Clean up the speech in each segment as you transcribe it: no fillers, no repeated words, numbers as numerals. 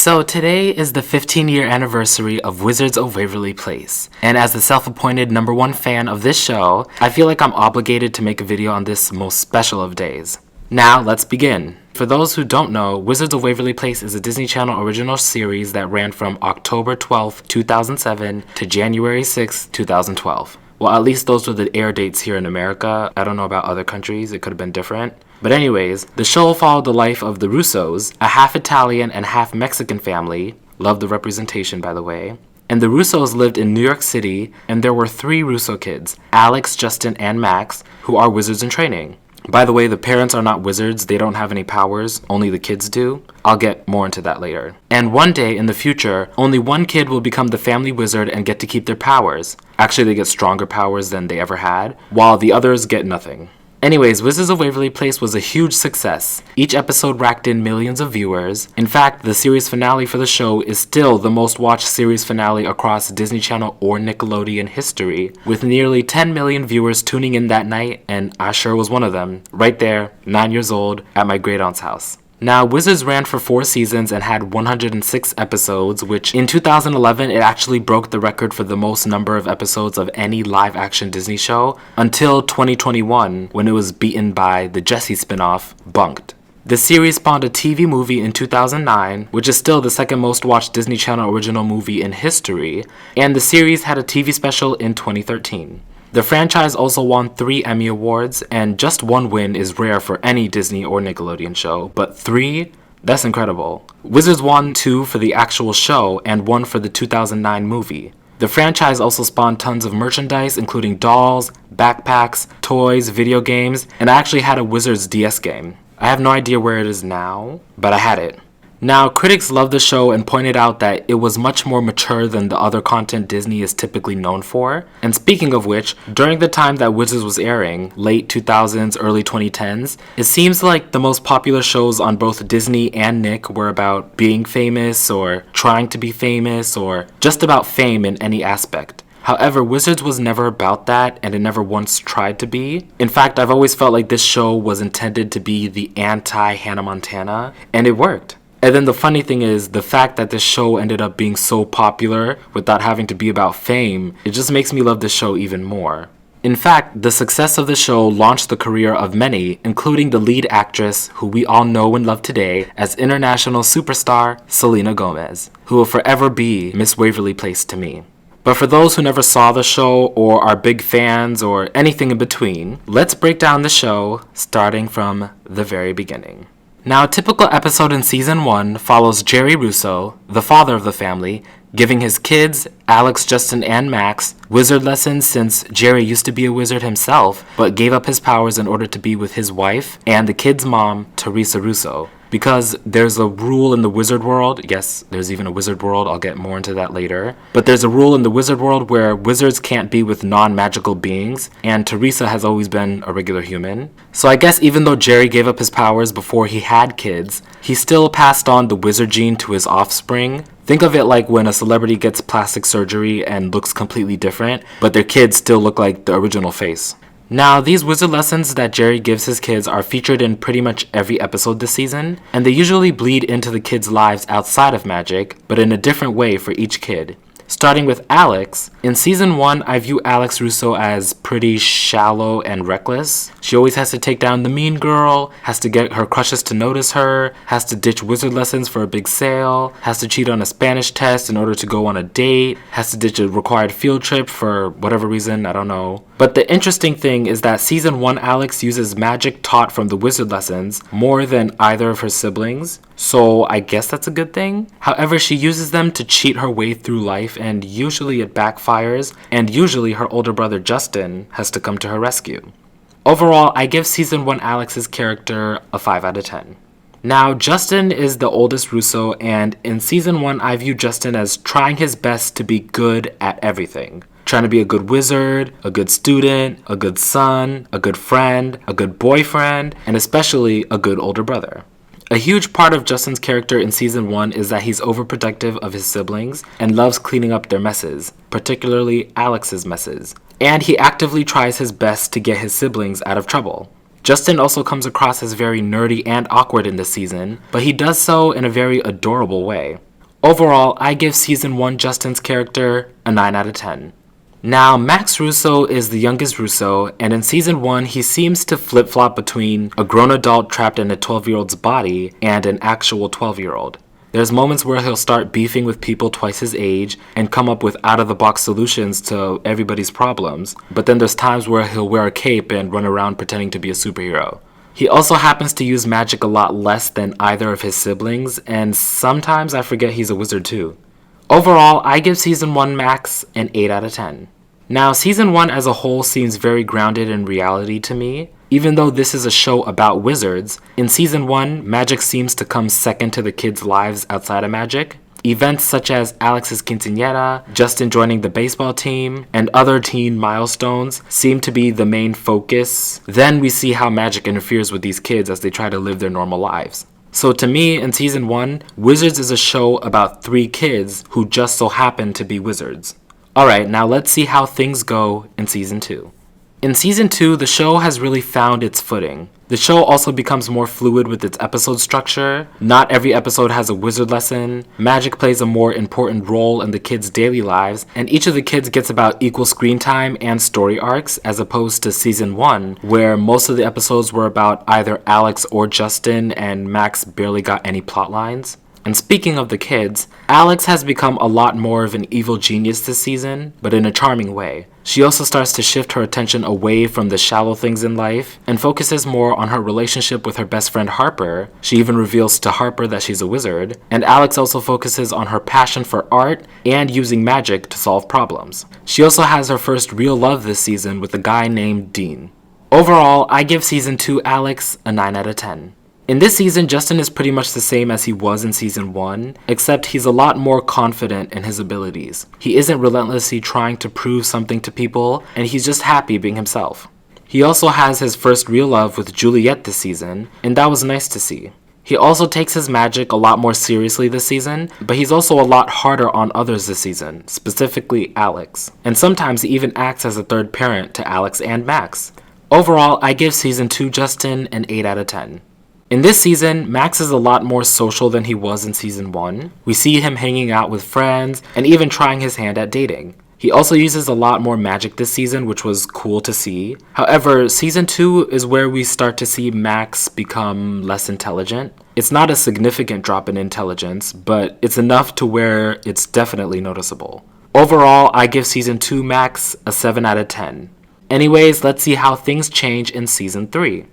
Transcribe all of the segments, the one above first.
So today is the 15-year anniversary of Wizards of Waverly Place, and as the self-appointed #1 fan of this show, I feel like I'm obligated to make a video on this most special of days. Now, let's begin. For those who don't know, Wizards of Waverly Place is a Disney Channel original series that ran from October 12, 2007 to January 6, 2012. Well, at least those were the air dates here in America. I don't know about other countries, it could have been different. But anyways, the show followed the life of the Russos, a half Italian and half Mexican family. Love the representation, by the way. And the Russos lived in New York City, and there were 3 Russo kids, Alex, Justin, and Max, who are wizards in training. By the way, the parents are not wizards, they don't have any powers, only the kids do. I'll get more into that later. And one day in the future, only one kid will become the family wizard and get to keep their powers. Actually, they get stronger powers than they ever had, while the others get nothing. Anyways, Wizards of Waverly Place was a huge success. Each episode racked in millions of viewers. In fact, the series finale for the show is still the most watched series finale across Disney Channel or Nickelodeon history, with nearly 10 million viewers tuning in that night, and I sure was one of them, right there, 9 years old, at my great-aunt's house. Now, Wizards ran for 4 seasons and had 106 episodes, which in 2011 it actually broke the record for the most number of episodes of any live-action Disney show until 2021, when it was beaten by the Jessie spin-off, Bunked. The series spawned a TV movie in 2009, which is still the second most watched Disney Channel original movie in history, and the series had a TV special in 2013. The franchise also won 3 Emmy Awards, and just 1 win is rare for any Disney or Nickelodeon show, but 3? That's incredible. Wizards won 2 for the actual show and 1 for the 2009 movie. The franchise also spawned tons of merchandise, including dolls, backpacks, toys, video games, and I actually had a Wizards DS game. I have no idea where it is now, but I had it. Now, critics loved the show and pointed out that it was much more mature than the other content Disney is typically known for. And speaking of which, during the time that Wizards was airing, late 2000s, early 2010s, it seems like the most popular shows on both Disney and Nick were about being famous or trying to be famous or just about fame in any aspect. However, Wizards was never about that, and it never once tried to be. In fact, I've always felt like this show was intended to be the anti-Hannah Montana, and it worked. And then the funny thing is, the fact that this show ended up being so popular without having to be about fame, it just makes me love this show even more. In fact, the success of the show launched the career of many, including the lead actress, who we all know and love today as international superstar Selena Gomez, who will forever be Miss Waverly Place to me. But for those who never saw the show or are big fans or anything in between, let's break down the show starting from the very beginning. Now, a typical episode in Season 1 follows Jerry Russo, the father of the family, giving his kids, Alex, Justin, and Max, wizard lessons since Jerry used to be a wizard himself, but gave up his powers in order to be with his wife and the kids' mom, Teresa Russo. Because there's a rule in the wizard world, yes, there's even a wizard world, I'll get more into that later, but there's a rule in the wizard world where wizards can't be with non-magical beings, and Teresa has always been a regular human. So I guess even though Jerry gave up his powers before he had kids, he still passed on the wizard gene to his offspring. Think of it like when a celebrity gets plastic surgery and looks completely different, but their kids still look like the original face. Now, these wizard lessons that Jerry gives his kids are featured in pretty much every episode this season, and they usually bleed into the kids' lives outside of magic, but in a different way for each kid. Starting with Alex, in Season 1, I view Alex Russo as pretty shallow and reckless. She always has to take down the mean girl, has to get her crushes to notice her, has to ditch wizard lessons for a big sale, has to cheat on a Spanish test in order to go on a date, has to ditch a required field trip for whatever reason, I don't know. But the interesting thing is that Season 1 Alex uses magic taught from the wizard lessons more than either of her siblings, so I guess that's a good thing. However, she uses them to cheat her way through life, and usually it backfires, and usually her older brother Justin has to come to her rescue. Overall, I give Season 1 Alex's character a 5 out of 10. Now, Justin is the oldest Russo, and in Season 1 I view Justin as trying his best to be good at everything. Trying to be a good wizard, a good student, a good son, a good friend, a good boyfriend, and especially a good older brother. A huge part of Justin's character in Season 1 is that he's overprotective of his siblings and loves cleaning up their messes, particularly Alex's messes. And he actively tries his best to get his siblings out of trouble. Justin also comes across as very nerdy and awkward in this season, but he does so in a very adorable way. Overall, I give Season 1 Justin's character a 9 out of 10. Now, Max Russo is the youngest Russo, and in Season 1, he seems to flip-flop between a grown adult trapped in a 12-year-old's body and an actual 12-year-old. There's moments where he'll start beefing with people twice his age and come up with out-of-the-box solutions to everybody's problems, but then there's times where he'll wear a cape and run around pretending to be a superhero. He also happens to use magic a lot less than either of his siblings, and sometimes I forget he's a wizard too. Overall, I give Season 1 Max an 8 out of 10. Now, Season 1 as a whole seems very grounded in reality to me. Even though this is a show about wizards, in Season 1, magic seems to come second to the kids' lives outside of magic. Events such as Alex's quinceañera, Justin joining the baseball team, and other teen milestones seem to be the main focus. Then we see how magic interferes with these kids as they try to live their normal lives. So to me, in Season 1, Wizards is a show about 3 kids who just so happen to be wizards. Alright, now let's see how things go in Season 2. In Season 2, the show has really found its footing. The show also becomes more fluid with its episode structure. Not every episode has a wizard lesson. Magic plays a more important role in the kids' daily lives, and each of the kids gets about equal screen time and story arcs, as opposed to Season 1, where most of the episodes were about either Alex or Justin, and Max barely got any plot lines. And speaking of the kids, Alex has become a lot more of an evil genius this season, but in a charming way. She also starts to shift her attention away from the shallow things in life and focuses more on her relationship with her best friend Harper. She even reveals to Harper that she's a wizard. And Alex also focuses on her passion for art and using magic to solve problems. She also has her first real love this season with a guy named Dean. Overall, I give Season 2 Alex a 9 out of 10. In this season, Justin is pretty much the same as he was in Season 1, except he's a lot more confident in his abilities. He isn't relentlessly trying to prove something to people, and he's just happy being himself. He also has his first real love with Juliet this season, and that was nice to see. He also takes his magic a lot more seriously this season, but he's also a lot harder on others this season, specifically Alex. And sometimes he even acts as a third parent to Alex and Max. Overall, I give Season 2 Justin an 8 out of 10. In this season, Max is a lot more social than he was in Season 1. We see him hanging out with friends and even trying his hand at dating. He also uses a lot more magic this season, which was cool to see. However, Season 2 is where we start to see Max become less intelligent. It's not a significant drop in intelligence, but it's enough to where it's definitely noticeable. Overall, I give Season 2 Max a 7 out of 10. Anyways, let's see how things change in Season 3.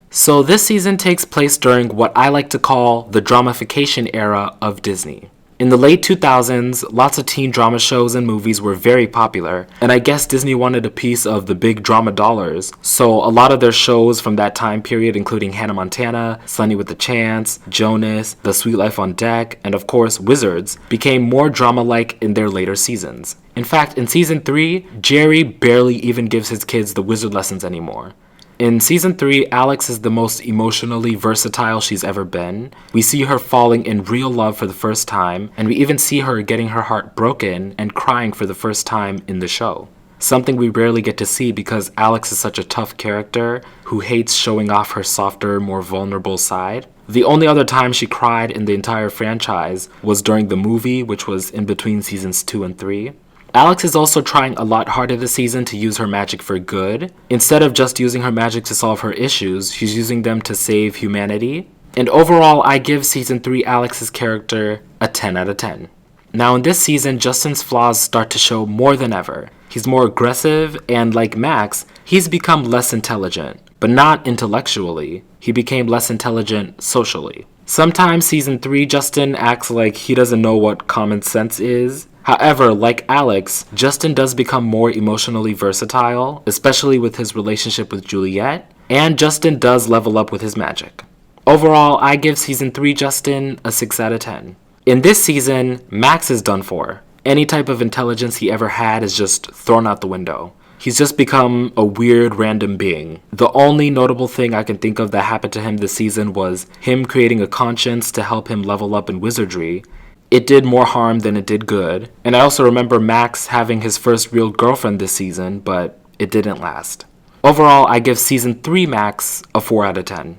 So this season takes place during what I like to call the dramification era of Disney. In the late 2000s, lots of teen drama shows and movies were very popular, and I guess Disney wanted a piece of the big drama dollars, so a lot of their shows from that time period, including Hannah Montana, Sunny with a Chance, Jonas, The Sweet Life on Deck, and of course Wizards, became more drama-like in their later seasons. In fact, in Season 3, Jerry barely even gives his kids the wizard lessons anymore. In Season 3, Alex is the most emotionally versatile she's ever been. We see her falling in real love for the first time, and we even see her getting her heart broken and crying for the first time in the show. Something we rarely get to see because Alex is such a tough character who hates showing off her softer, more vulnerable side. The only other time she cried in the entire franchise was during the movie, which was in between Seasons 2 and 3. Alex is also trying a lot harder this season to use her magic for good. Instead of just using her magic to solve her issues, she's using them to save humanity. And overall, I give Season 3 Alex's character a 10 out of 10. Now in this season, Justin's flaws start to show more than ever. He's more aggressive, and like Max, he's become less intelligent. But not intellectually. He became less intelligent socially. Sometimes Season 3 Justin acts like he doesn't know what common sense is. However, like Alex, Justin does become more emotionally versatile, especially with his relationship with Juliet, and Justin does level up with his magic. Overall, I give Season 3 Justin a 6 out of 10. In this season, Max is done for. Any type of intelligence he ever had is just thrown out the window. He's just become a weird random being. The only notable thing I can think of that happened to him this season was him creating a conscience to help him level up in wizardry. It did more harm than it did good. And I also remember Max having his first real girlfriend this season, but it didn't last. Overall, I give Season 3 Max a 4 out of 10.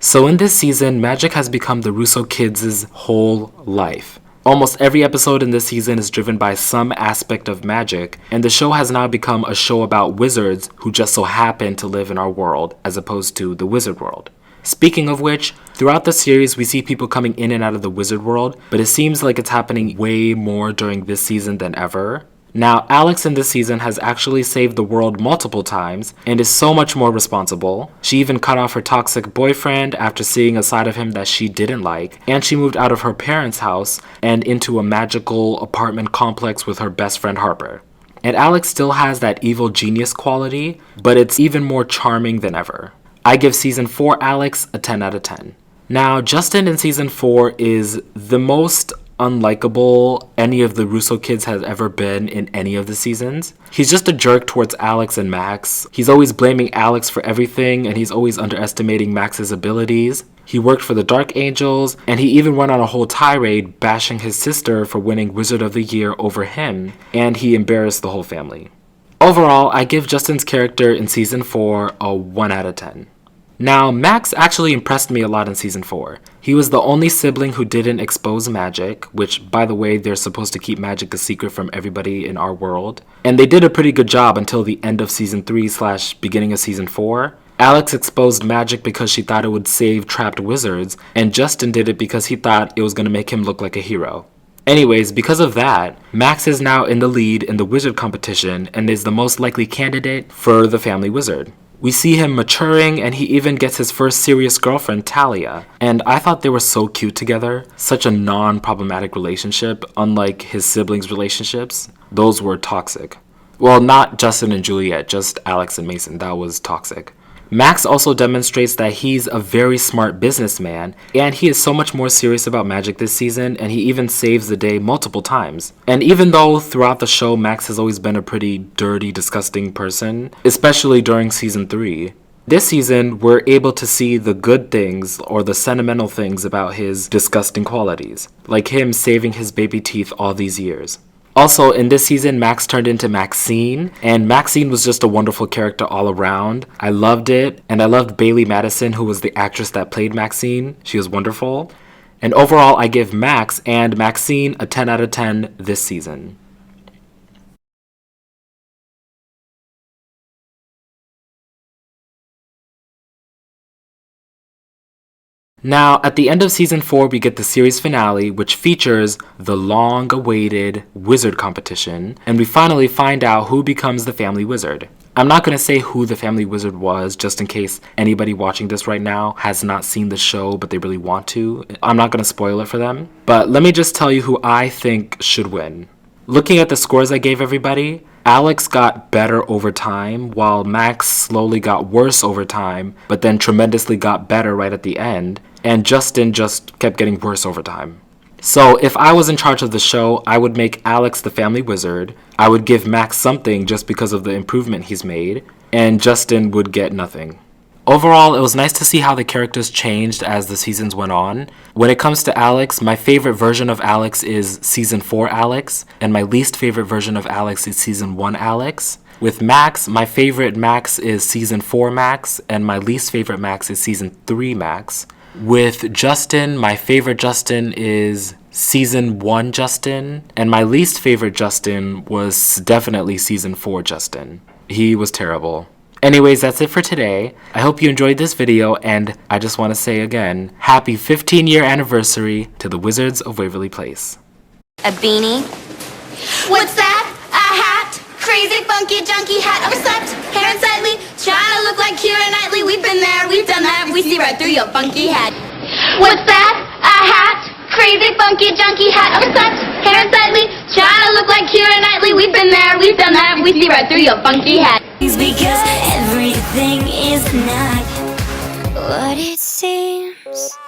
So in this season, magic has become the Russo kids' whole life. Almost every episode in this season is driven by some aspect of magic, and the show has now become a show about wizards who just so happen to live in our world, as opposed to the wizard world. Speaking of which, throughout the series we see people coming in and out of the wizard world, but it seems like it's happening way more during this season than ever. Now, Alex in this season has actually saved the world multiple times and is so much more responsible. She even cut off her toxic boyfriend after seeing a side of him that she didn't like, and she moved out of her parents' house and into a magical apartment complex with her best friend Harper. And Alex still has that evil genius quality, but it's even more charming than ever. I give season 4 Alex a 10 out of 10. Now, Justin in season 4 is the most unlikable any of the Russo kids has ever been in any of the seasons. He's just a jerk towards Alex and Max. He's always blaming Alex for everything, and he's always underestimating Max's abilities. He worked for the Dark Angels, and he even went on a whole tirade bashing his sister for winning Wizard of the Year over him, and he embarrassed the whole family. Overall, I give Justin's character in season 4 a 1 out of 10. Now, Max actually impressed me a lot in season 4. He was the only sibling who didn't expose magic, which, by the way, they're supposed to keep magic a secret from everybody in our world. And they did a pretty good job until the end of season 3/beginning of season 4. Alex exposed magic because she thought it would save trapped wizards, and Justin did it because he thought it was going to make him look like a hero. Anyways, because of that, Max is now in the lead in the wizard competition and is the most likely candidate for the family wizard. We see him maturing, and he even gets his first serious girlfriend, Talia. And I thought they were so cute together. Such a non-problematic relationship, unlike his siblings' relationships. Those were toxic. Well, not Justin and Juliet, just Alex and Mason. That was toxic. Max also demonstrates that he's a very smart businessman, and he is so much more serious about magic this season, and he even saves the day multiple times. And even though throughout the show Max has always been a pretty dirty, disgusting person, especially during season 3, this season we're able to see the good things or the sentimental things about his disgusting qualities, like him saving his baby teeth all these years. Also, in this season, Max turned into Maxine, and Maxine was just a wonderful character all around. I loved it, and I loved Bailey Madison, who was the actress that played Maxine. She was wonderful. And overall, I give Max and Maxine a 10 out of 10 this season. Now, at the end of season 4, we get the series finale, which features the long-awaited wizard competition, and we finally find out who becomes the family wizard. I'm not going to say who the family wizard was, just in case anybody watching this right now has not seen the show, but they really want to. I'm not going to spoil it for them, but let me just tell you who I think should win. Looking at the scores I gave everybody, Alex got better over time, while Max slowly got worse over time, but then tremendously got better right at the end, and Justin just kept getting worse over time. So if I was in charge of the show, I would make Alex the family wizard, I would give Max something just because of the improvement he's made, and Justin would get nothing. Overall, it was nice to see how the characters changed as the seasons went on. When it comes to Alex, my favorite version of Alex is season 4 Alex, and my least favorite version of Alex is season 1 Alex. With Max, my favorite Max is season 4 Max, and my least favorite Max is season 3 Max. With Justin, my favorite Justin is season 1 Justin, and my least favorite Justin was definitely season 4 Justin. He was terrible. Anyways, that's it for today. I hope you enjoyed this video, and I just want to say again, happy 15-year anniversary to the Wizards of Waverly Place. A beanie? What's that? A hat? Crazy, funky, junky hat. Overslept, hair unsightly, trying to look like Keira Knightley. We've been there, we've done that, we see right through your funky hat. What's that? A hat? Crazy, funky, junky hat. Overslept, hair unsightly, trying to look like Keira Knightley. We've been there, we've done that, we see right through your funky hat. Because everything is not what it seems.